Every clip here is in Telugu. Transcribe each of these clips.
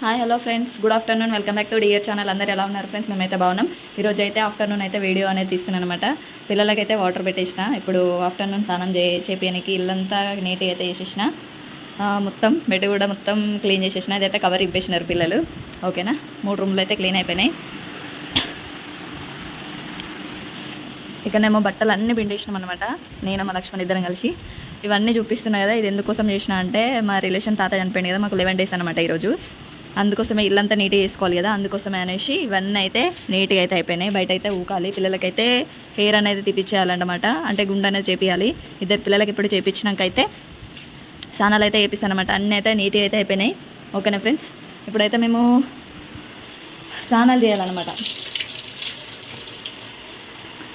Hi hello friends, good afternoon. Welcome back to dear channel. అందరూ ఎలా ఉన్నారు ఫ్రెండ్స్? మేమైతే బాగున్నాం. ఈరోజు అయితే ఆఫ్టర్నూన్ అయితే వీడియో అనేది తీస్తున్నాను అనమాట. పిల్లలకైతే వాటర్ పెట్టేసిన. ఇప్పుడు ఆఫ్టర్నూన్ స్నానం చేపియడానికి ఇల్లంతా నీట్గా అయితే చేసేసిన. మొత్తం బెడ్ కూడా మొత్తం క్లీన్ చేసేసిన. ఇదైతే కవర్ ఇప్పేసినారు పిల్లలు. ఓకేనా, 3 రూమ్లు అయితే క్లీన్ అయిపోయినాయి. ఇక్కడనేమో బట్టలు అన్నీ పిండేసినాం అనమాట, నేను మా లక్ష్మణ్ ఇద్దరం కలిసి. ఇవన్నీ చూపిస్తున్నాయి కదా. ఇది ఎందుకోసం చేసిన అంటే, మా రిలేషన్ తాత చనిపోయింది కదా, మాకు 11 days అనమాట ఈరోజు. అందుకోసమే ఇల్లంతా నీట్గా చేసుకోవాలి కదా, అందుకోసమే అనేసి ఇవన్నీ అయితే నీట్గా అయితే అయిపోయినాయి. బయట అయితే ఊకాలి. పిల్లలకైతే హెయిర్ అనేది తీపిచ్చేయాలన్నమాట, అంటే గుండె అనేది చేపియాలి. ఇద్దరు పిల్లలకి ఇప్పుడు చేపించినాక అయితే స్నానాలు అయితే వేపిస్తాను అనమాట. అన్నీ అయితే నీట్గా అయితే అయిపోయినాయి. ఓకేనా ఫ్రెండ్స్, ఇప్పుడైతే మేము స్నానాలు చేయాలన్నమాట.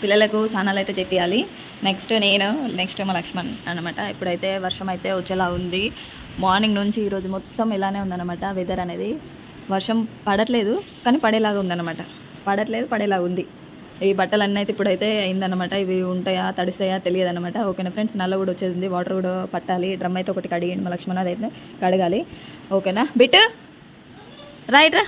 పిల్లలకు స్నానాలు అయితే చేపియాలి. నెక్స్ట్ మా లక్ష్మణ్ అనమాట. ఇప్పుడైతే వర్షం అయితే వచ్చేలా ఉంది. మార్నింగ్ నుంచి ఈరోజు మొత్తం ఇలానే ఉందన్నమాట. వెదర్ అనేది వర్షం పడట్లేదు, కానీ పడేలాగా ఉందన్నమాట. పడేలాగా ఉంది. ఈ బట్టలన్నీ అయితే ఇప్పుడైతే అయిందన్నమాట. ఇవి ఉంటాయా తడిస్తాయా తెలియదు అనమాట. ఓకేనా ఫ్రెండ్స్, నల్ల కూడా వచ్చేది, వాటర్ కూడా పట్టాలి. డ్రమ్ అయితే ఒకటి కడిగండి మా లక్ష్మణ్, అదైతే కడగాలి. ఓకేనా బిట్ రైట్ రా.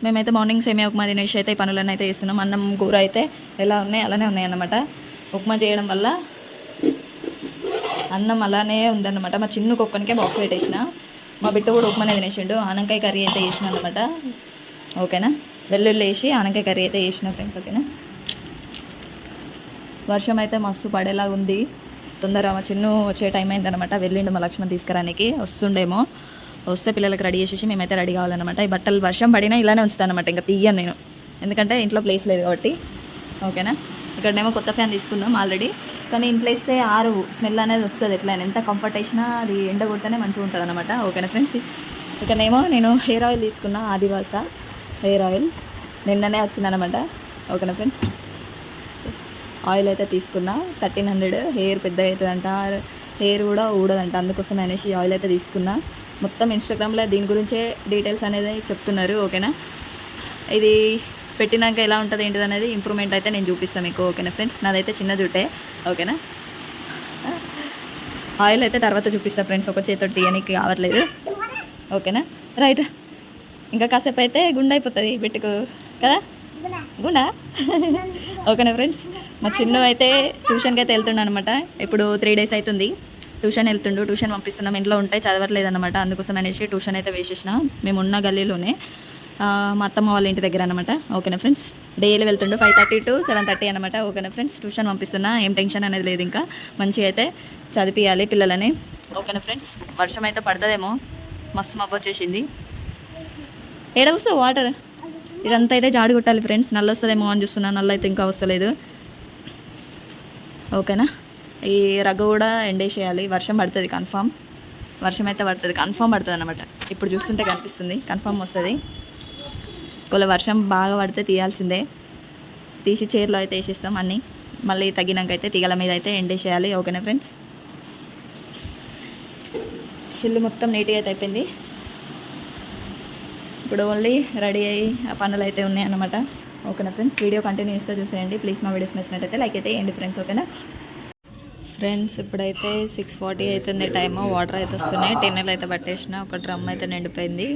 మేమైతే మార్నింగ్ సేమియా ఉప్మా తినేసి అయితే ఈ పనులన్నీ అయితే చేస్తున్నాం. అన్నం కూర అయితే ఎలా ఉన్నాయి అలానే ఉన్నాయన్నమాట. ఉప్మా చేయడం వల్ల అన్నం అలానే ఉందన్నమాట. మా చిన్న కుక్కనికే బాక్స్ పెట్టేసిన. మా బిడ్డ కూడా ఉప్మానే తినేసిండు. ఆనకాయ కర్రీ అయితే చేసిన అనమాట. ఓకేనా, వెల్లుల్లి వేసి ఆనకాయ కర్రీ అయితే చేసిన ఫ్రెండ్స్. ఓకేనా, వర్షం అయితే మస్తు పడేలాగా ఉంది. తొందరగా మా చిన్న వచ్చే టైం అయిందనమాట. వెళ్ళిండు మా లక్ష్మణ్ తీసుకురానికి. వస్తే పిల్లలకి రెడీ చేసేసి మేమైతే రెడీ కావాలన్నమాట. ఈ బట్టలు వర్షం పడినా ఇలానే ఉంచుతాను అనమాట, ఇంకా తీయను నేను, ఎందుకంటే ఇంట్లో ప్లేస్ లేదు కాబట్టి. ఓకేనా, ఇక్కడనేమో కొత్త ఫ్యాన్ తీసుకున్నాం ఆల్రెడీ, కానీ ఇంట్లో వేస్తే స్మెల్ అనేది వస్తుంది. ఎట్లయినా ఎంత కంఫర్ట్ వేసినా అది ఎండ కొడితేనే మంచిగా ఉంటుంది అనమాట. ఓకేనా ఫ్రెండ్స్, ఇక్కడనేమో నేను హెయిర్ ఆయిల్ తీసుకున్నా, ఆదివాస హెయిర్ ఆయిల్, నిన్ననే వచ్చిందనమాట. ఓకేనా ఫ్రెండ్స్, ఆయిల్ అయితే తీసుకున్నా 1300. హెయిర్ పెద్ద అవుతుందంట, హెయిర్ కూడా ఊడదంట, అందుకోసం అనేసి ఆయిల్ అయితే తీసుకున్నా. మొత్తం ఇన్స్టాగ్రామ్లో దీని గురించే డీటెయిల్స్ అనేది చెప్తున్నారు. ఓకేనా, ఇది పెట్టినాక ఎలా ఉంటుంది ఏంటిది అనేది ఇంప్రూవ్మెంట్ అయితే నేను చూపిస్తాను మీకు. ఓకేనా ఫ్రెండ్స్, నాదైతే చిన్న జుట్టే. ఓకేనా, ఆయిల్ అయితే తర్వాత చూపిస్తాను ఫ్రెండ్స్, ఒక చేతితో తీయడానికి కావట్లేదు. ఓకేనా రైట్, ఇంకా కాసేపు అయితే గుండె అయిపోతుంది బిట్టుకు కదా, గుండా. ఓకేనా ఫ్రెండ్స్, మా చిన్న అయితే ట్యూషన్కి అయితే వెళ్తుండ అనమాట. ఇప్పుడు 3 days అవుతుంది ట్యూషన్ వెళ్తుండు. ట్యూషన్ పంపిస్తున్నాం, ఇంట్లో ఉంటే చదవట్లేదు అనమాట. అందుకోసం అనేసి ట్యూషన్ అయితే వేసేసిన. మేము ఉన్న గల్లీలోనే, మా అత్తమ్మ వాళ్ళ ఇంటి దగ్గర అనమాట. ఓకేనా ఫ్రెండ్స్, డైలీ వెళ్తుండు 5:30 to 7:30 అనమాట. ఓకేనా ఫ్రెండ్స్, ట్యూషన్ పంపిస్తున్నా, ఏం టెన్షన్ అనేది లేదు. ఇంకా మంచిగా అయితే చదివియాలి పిల్లలని. ఓకేనా ఫ్రెండ్స్, వర్షం అయితే పడుతుందేమో, మస్తు మబ్బు వచ్చేసింది. ఏడవస్తావు వాటర్, ఇదంతా అయితే జాడి కొట్టాలి ఫ్రెండ్స్. నల్ల వస్తుందేమో అని చూస్తున్నా, నల్ల అయితే ఇంకా వస్తలేదు. ఓకేనా, ఈ రగ్గు కూడా ఎండేసేయాలి. వర్షం పడుతుంది కన్ఫామ్, వర్షం అయితే పడుతుంది కన్ఫామ్, పడుతుంది అనమాట. ఇప్పుడు చూస్తుంటే కనిపిస్తుంది, కన్ఫామ్ వస్తుంది. ఒకవేళ వర్షం బాగా పడితే తీయాల్సిందే. తీసి చైర్లో అయితే వేసేస్తాం అన్నీ. మళ్ళీ తగ్గినాక అయితే తీగల మీద అయితే ఎండేసేయాలి. ఓకేనా ఫ్రెండ్స్, ఇల్లు మొత్తం నీట్గా అయితే అయిపోయింది. ఇప్పుడు ఓన్లీ రెడీ అయ్యి ఆ పనులు అయితే ఉన్నాయన్నమాట. ఓకేనా ఫ్రెండ్స్, వీడియో కంటిన్యూ చేస్తూ చూసేయండి ప్లీజ్. మా వీడియోస్ నచ్చినట్టయితే లైక్ అయితే వేయండి ఫ్రెండ్స్. ఓకేనా ఫ్రెండ్స్, ఇప్పుడైతే 6:40 అవుతుంది టైము. వాటర్ అయితే వస్తున్నాయి. టిన్నెలు అయితే పట్టేసిన, ఒక డ్రమ్ అయితే నిండిపోయింది,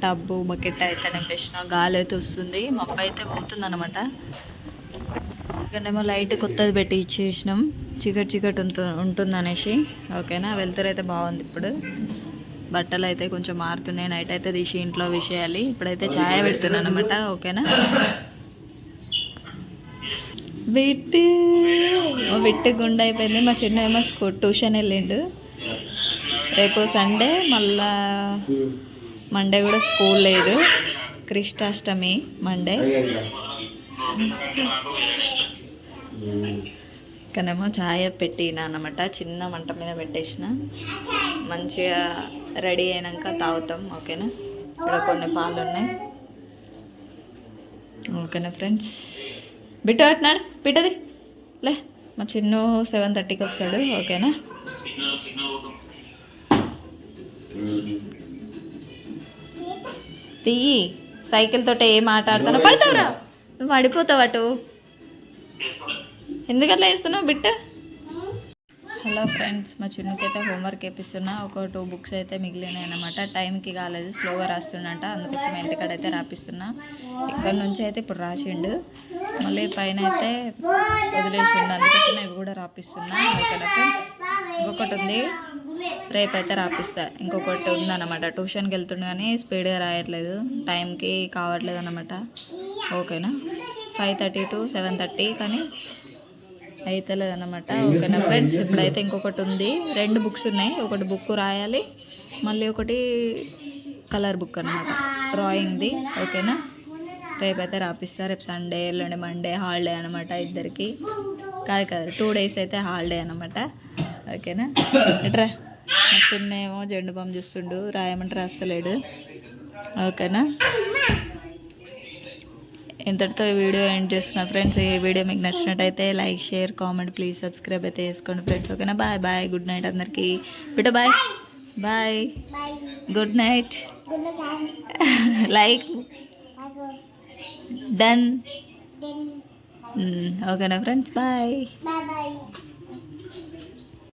టబ్బు బకెట్ అయితే నింపేసిన. గాలి అయితే వస్తుంది, మబ్బు అయితే పోతుంది అనమాట. ఇక్కడేమో లైట్ కొత్తది పెట్టి ఇచ్చేసినాం, చీకటి ఉంటుంది అనేసి. ఓకేనా, వెళ్తారు అయితే బాగుంది. ఇప్పుడు బట్టలు అయితే కొంచెం మారుతున్నాయి, నైట్ అయితే తీసి ఇంట్లో వేసేయాలి. ఇప్పుడైతే ఛాయ్ పెడుతున్నాను అనమాట. ఓకేనా, బిట్టు గుండె అయిపోయింది. మా చిన్న ఏమో ట్యూషన్ వెళ్ళిండు. రేపు సండే, మళ్ళా మండే కూడా స్కూల్ లేదు, కృష్ణాష్టమి మండే. ఇక్కడేమో ఛాయ్ పెట్టిన అనమాట, చిన్న మంట మీద పెట్టేసిన. మంచిగా రెడీ అయినాక తాగుతాం. ఓకేనా, ఇక్కడ కొన్ని పాలు ఉన్నాయి. ఓకేనా ఫ్రెండ్స్, బిట్టు పెట్టినాడు, బిట్టది లే. మా చిన్న 7:30కి వస్తాడు. ఓకేనా, తీయి. సైకిల్ తోటే ఏం ఆట ఆడుతానో, పడతావురా నువ్వు, పడిపోతావు అటు. ఎందుకట్లా వేస్తున్నావు బిట్టు? హలో ఫ్రెండ్స్, మా చిన్నకైతే హోంవర్క్ వేపిస్తున్నా. ఒక 2 బుక్స్ అయితే మిగిలినాయి అనమాట. టైంకి కాలేదు, స్లోగా రాస్తుండంట, అందుకోసం ఇంటికాడైతే రాపిస్తున్నా. ఇక్కడ నుంచి అయితే ఇప్పుడు రాసిండు, మళ్ళీ పైన అయితే వదిలేసిండు, అందుకోసం ఇవి కూడా రాపిస్తున్నా. ఓకేనా ఫ్రెండ్స్, ఇంకొకటి ఉంది, రేపైతే రాపిస్తా. ఇంకొకటి ఉందన్నమాట, ట్యూషన్కి వెళ్తుండే కానీ స్పీడ్గా రాయట్లేదు, టైంకి కావట్లేదు అనమాట. ఓకేనా, 5:30 to 7:30 కానీ అవుతలేదు అన్నమాట. ఓకేనా ఫ్రెండ్స్, ఇప్పుడైతే ఇంకొకటి ఉంది, 2 బుక్స్ ఉన్నాయి. ఒకటి బుక్ రాయాలి, మళ్ళీ ఒకటి కలర్ బుక్ అనమాట, డ్రాయింగ్ది. ఓకేనా, రేపైతే రాపిస్తా. రేపు సండే, ఎల్లుండి మండే హాలిడే అనమాట ఇద్దరికి. కాదు 2 days అయితే హాలిడే అనమాట. ఓకేనా, ఎట్రా చిన్నేమో జెండు బామ్ చూస్తుండు, రాయమంటే రాస్తలేడు. ఓకేనా, ఇంతటితో ఈ వీడియో ఎండ్ చేస్తున్నా ఫ్రెండ్స్. ఈ వీడియో మీకు నచ్చినట్టయితే like, share, comment, please subscribe అయితే చేసుకోండి ఫ్రెండ్స్. ఓకేనా, బాయ్ బాయ్, గుడ్ నైట్ అందరికీ. బిడ్డ bye bye, good night, like done. ఓకేనా ఫ్రెండ్స్, బాయ్.